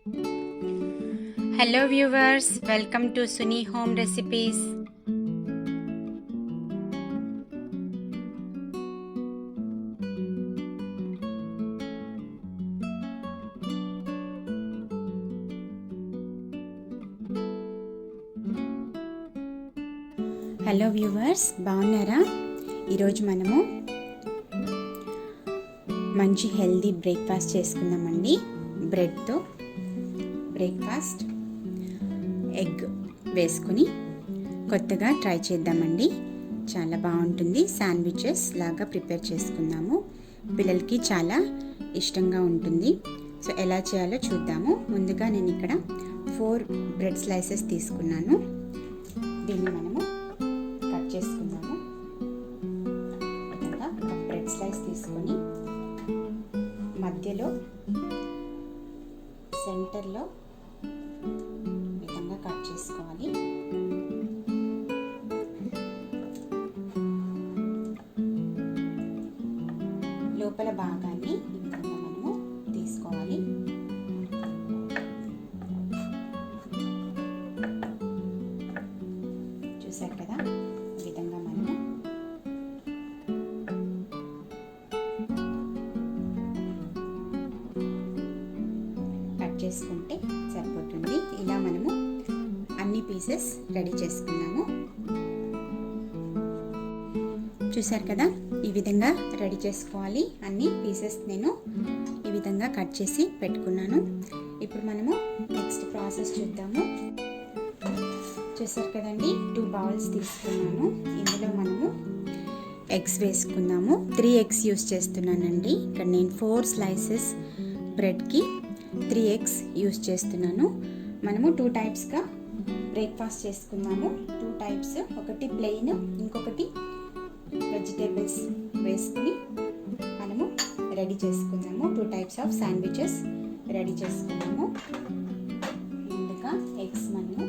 Hello viewers, welcome to Suni Home Recipes. Hello viewers, బాగున్నారా? ఈరోజు మనము మంచి హెల్దీ బ్రేక్ఫాస్ట్ చేసుకుందామండి. బ్రెడ్తో బ్రేక్ఫాస్ట్ ఎగ్ వేసుకుని కొత్తగా ట్రై చేద్దామండి. చాలా బాగుంటుంది. శాండ్విచెస్ లాగా ప్రిపేర్ చేసుకుందాము. పిల్లలకి చాలా ఇష్టంగా ఉంటుంది. సో ఎలా చేయాలో చూద్దాము. ముందుగా నేను ఇక్కడ 4 బ్రెడ్ స్లైసెస్ తీసుకున్నాను. దీన్ని మనము కట్ చేసుకుందాము. విధంగా ఒక బ్రెడ్ స్లైస్ తీసుకొని మధ్యలో సెంటర్లో విధంగా కట్ చేసుకోవాలి. లోపల భాగాన్ని ఈ విధంగా మనము తీసుకోవాలి. చూసారు కదా, ఈ విధంగా మనము కట్ చేసుకుంటే సరిపోతుంది. ఇలా మనము అన్ని పీసెస్ రెడీ చేసుకున్నాము. చూసారు కదా, ఈ విధంగా రెడీ చేసుకోవాలి. అన్ని పీసెస్ నేను ఈ విధంగా కట్ చేసి పెట్టుకున్నాను. ఇప్పుడు మనము నెక్స్ట్ ప్రాసెస్ చూద్దాము. చూసారు కదండి, 2 బౌల్స్ తీసుకున్నాను. ఇందులో మనము ఎగ్స్ వేసుకుందాము. 3 ఎగ్స్ యూస్ చేస్తున్నానండి. ఇక్కడ నేను 4 స్లైసెస్ బ్రెడ్కి 3 ఎగ్స్ యూస్ చేస్తున్నాను. మనము 2 టైప్స్గా బ్రేక్ఫాస్ట్ చేసుకుందాము. 2 టైప్స్, ఒకటి ప్లెయిన్, ఇంకొకటి వెజిటేబుల్స్ వేసుకుని మనము రెడీ చేసుకుందాము. 2 టైప్స్ ఆఫ్ శాండ్విచెస్ రెడీ చేసుకుందాము. ముందుగా ఎగ్స్ మనము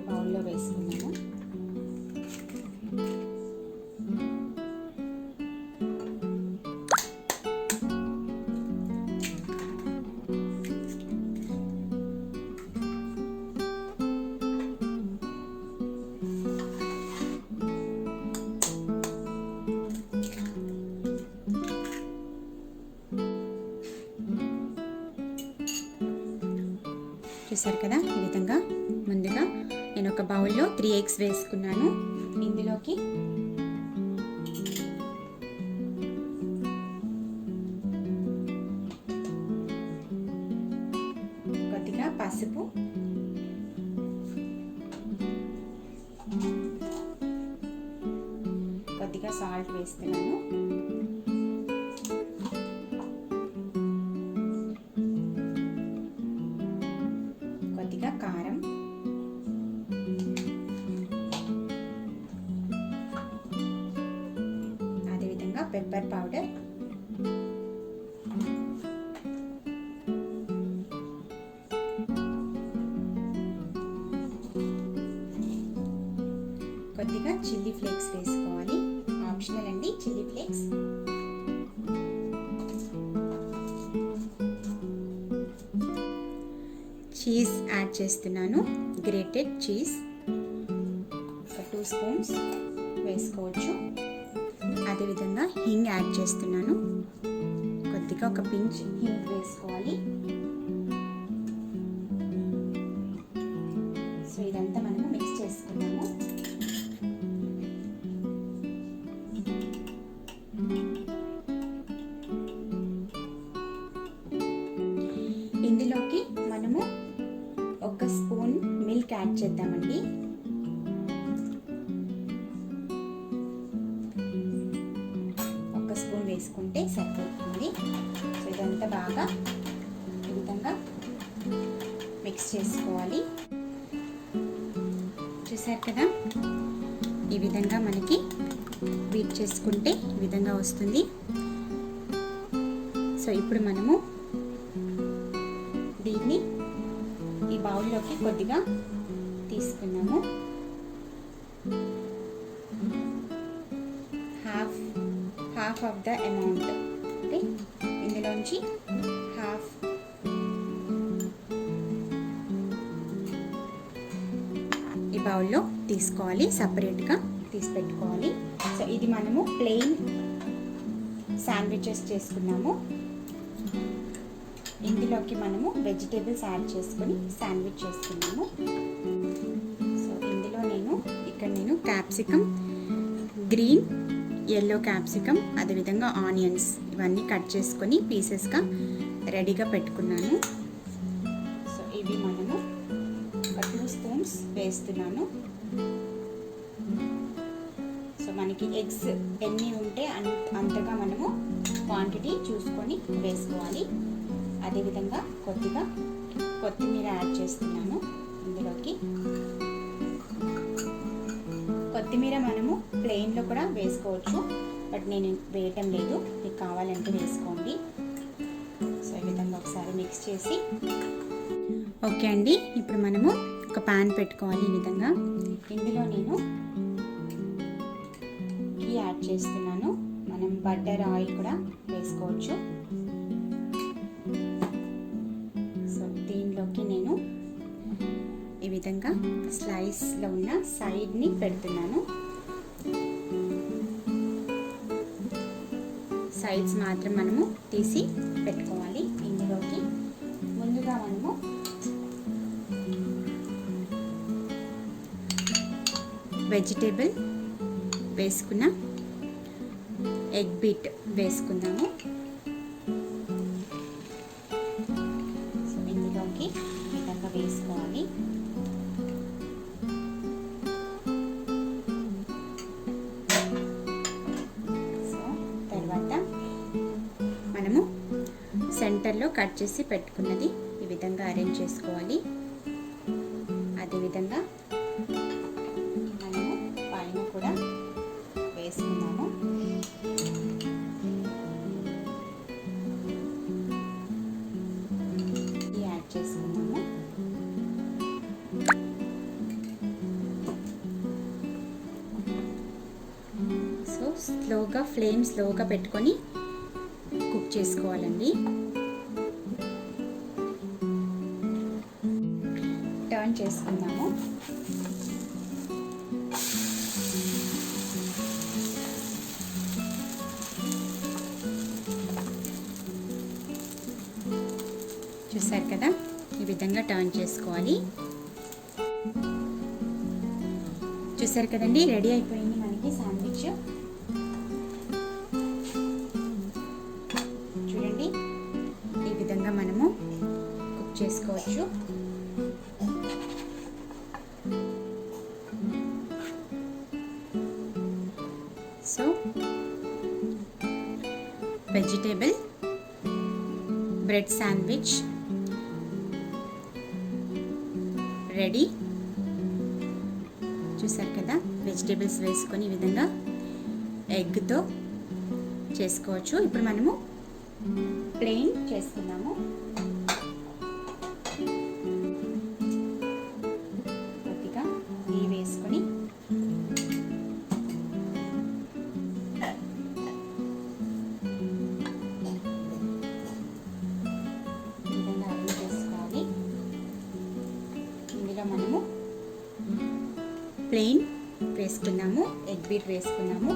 బౌల్లో వేసుకున్నాము. చూసారు కదా, ఈ విధంగా ముందుగా నేను ఒక బౌల్లో 3 ఎగ్స్ వేసుకున్నాను. ఇందులోకి కొద్దిగా పసుపు, కొద్దిగా సాల్ట్ వేస్తున్నాను. కొద్దిగా కారం, అదేవిధంగా పెప్పర్ పౌడర్, కొద్దిగా చిల్లీ ఫ్లేక్స్ వేసుకోవాలి. ఆప్షనల్ అండి చిల్లీ ఫ్లేక్స్. చీజ్ యాడ్ చేస్తున్నాను. గ్రేటెడ్ చీజ్ ఒక 2 స్పూన్స్ వేసుకోవచ్చు. అదేవిధంగా హింగ్ యాడ్ చేస్తున్నాను. కొద్దిగా ఒక పించ్ హింగ్ వేసుకోవాలి. సో ఇదంతా మనము మిక్స్ చేసుకున్నాము. ఇందులోకి మనము 1 స్పూన్ మిల్క్ యాడ్ చేద్దామండి. ఒక స్పూన్ వేసుకుంటే సరిపోతుంది. సో ఇదంతా బాగా ఈ విధంగా మిక్స్ చేసుకోవాలి. చూసారు కదా, ఈ విధంగా మనకి బీట్ చేసుకుంటే ఈ విధంగా వస్తుంది. సో ఇప్పుడు మనము దీన్ని ఈ బౌల్లోకి కొద్దిగా తీసుకున్నాము. Half of the amount. Okay, ఇందులో ఇందులోంచి హాఫ్ ఈ బౌల్లో తీసుకోవాలి, సపరేట్గా తీసి పెట్టుకోవాలి. సో ఇది మనము ప్లెయిన్ శాండ్విచెస్ చేసుకున్నాము. ఇందులోకి మనము వెజిటేబుల్స్ యాడ్ చేసుకొని శాండ్విచ్ చేసుకున్నాము. సో ఇందులో నేను క్యాప్సికమ్, గ్రీన్ ఎల్లో క్యాప్సికమ్, అదేవిధంగా ఆనియన్స్ ఇవన్నీ కట్ చేసుకొని పీసెస్గా రెడీగా పెట్టుకున్నాను. సో ఇవి మనము ఒక 2 స్పూన్స్ వేస్తున్నాను. సో మనకి ఎగ్స్ ఎన్ని ఉంటే అంతగా మనము క్వాంటిటీ చూసుకొని వేసుకోవాలి. అదేవిధంగా కొద్దిగా కొత్తిమీర యాడ్ చేస్తున్నాను ఇందులోకి. కొత్తిమీర మనము ప్లెయిన్లో కూడా వేసుకోవచ్చు, బట్ నేను వేయటం లేదు, మీకు కావాలంటే వేసుకోండి. సో ఈ విధంగా ఒకసారి మిక్స్ చేసి ఓకే అండి. ఇప్పుడు మనము ఒక ప్యాన్ పెట్టుకోవాలి. ఈ విధంగా ఇందులో నేను ఘీ యాడ్ చేస్తున్నాను. మనం బటర్, ఆయిల్ కూడా వేసుకోవచ్చు. సో దీనిలోకి నేను ఈ విధంగా స్లైస్లో ఉన్న సైడ్ని పెడుతున్నాను. సైడ్స్ మాత్రం మనము తీసి పెట్టుకోవాలి. ఇందులోకి ముందుగా మనము వెజిటేబుల్ వేసుకున్న ఎగ్ బీట్ వేసుకుందాము. సో ఇందులోకి ఈ విధంగా వేసుకోవాలి. సో తర్వాత మనము సెంటర్లో కట్ చేసి పెట్టుకున్నది ఈ విధంగా అరేంజ్ చేసుకోవాలి. అదేవిధంగా మనము పైన కూడా వేసుకున్నాము. యాడ్ చేసుకున్నాము. సో ఫ్లేమ్ స్లోగా పెట్టుకొని కుక్ చేసుకోవాలండి. టర్న్ చేసుకుందాము. చూసారు కదా, ఈ విధంగా టర్న్ చేసుకోవాలి. చూసారు కదండి, రెడీ అయిపోయింది మనకి శాండ్విచ్. చూడండి, ఈ విధంగా మనము కుక్ చేసుకోవచ్చు. So vegetable bread sandwich ready. చూసారు కదా, వెజిటేబుల్స్ వేసుకొని ఈ విధంగా ఎగ్తో చేసుకోవచ్చు. ఇప్పుడు మనము ప్లెయిన్ చేసుకున్నాము. కొద్దిగా నెయ్యి వేసుకొని ఈ విధంగా అరేంజ్ చేసుకోవాలి. ఇందులో మనము ప్లెయిన్ వేసుకున్నాము, ఎగ్ బీట్ వేసుకున్నాము.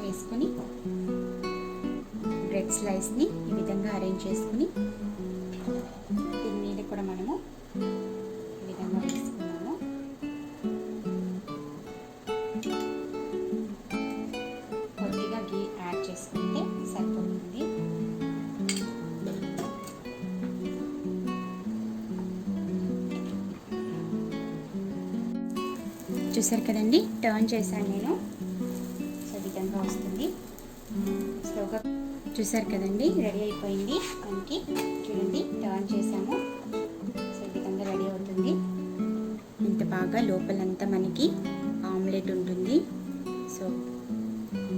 వేసుకొని బ్రెడ్ స్లైస్ని ఈ విధంగా అరేంజ్ చేసుకుని దీని మీద కూడా మనము ఈ విధంగా వేసుకున్నాము. కొద్దిగా గీ యాడ్ చేసుకుంటే సరిపోతుంది. చూసారు కదండి, టర్న్ చేశాను నేను. సో ఈ విధంగా వస్తుంది. స్లోగా చూసారు కదండి, రెడీ అయిపోయింది మనకి. చూడండి, టర్న్ చేసాము. సో ఈ విధంగా రెడీ అవుతుంది. ఇంత బాగా లోపలంతా మనకి ఆమ్లెట్ ఉంటుంది. సో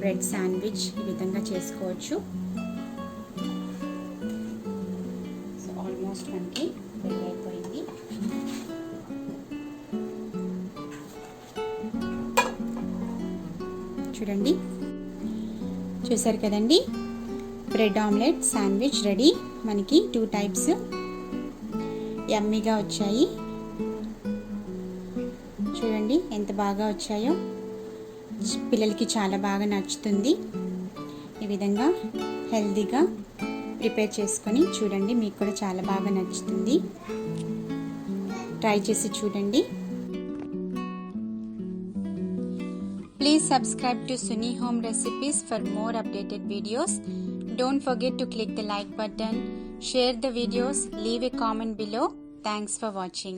బ్రెడ్ శాండ్విచ్ ఈ విధంగా చేసుకోవచ్చు. సో ఆల్మోస్ట్ మనకి రెడీ అయిపోయింది. చూడండి. చూసారు కదండి, బ్రెడ్ ఆమ్లెట్ శాండ్విచ్ రెడీ. మనకి 2 టైప్స్ యమ్మీగా వచ్చాయి. చూడండి ఎంత బాగా వచ్చాయో. పిల్లలకి చాలా బాగా నచ్చుతుంది. ఈ విధంగా హెల్తీగా ప్రిపేర్ చేసుకొని చూడండి, మీకు కూడా చాలా బాగా నచ్చుతుంది. ట్రై చేసి చూడండి. Please subscribe to Suni Home Recipes for more updated videos. Don't forget to click the like button, share the videos, leave a comment below. Thanks for watching.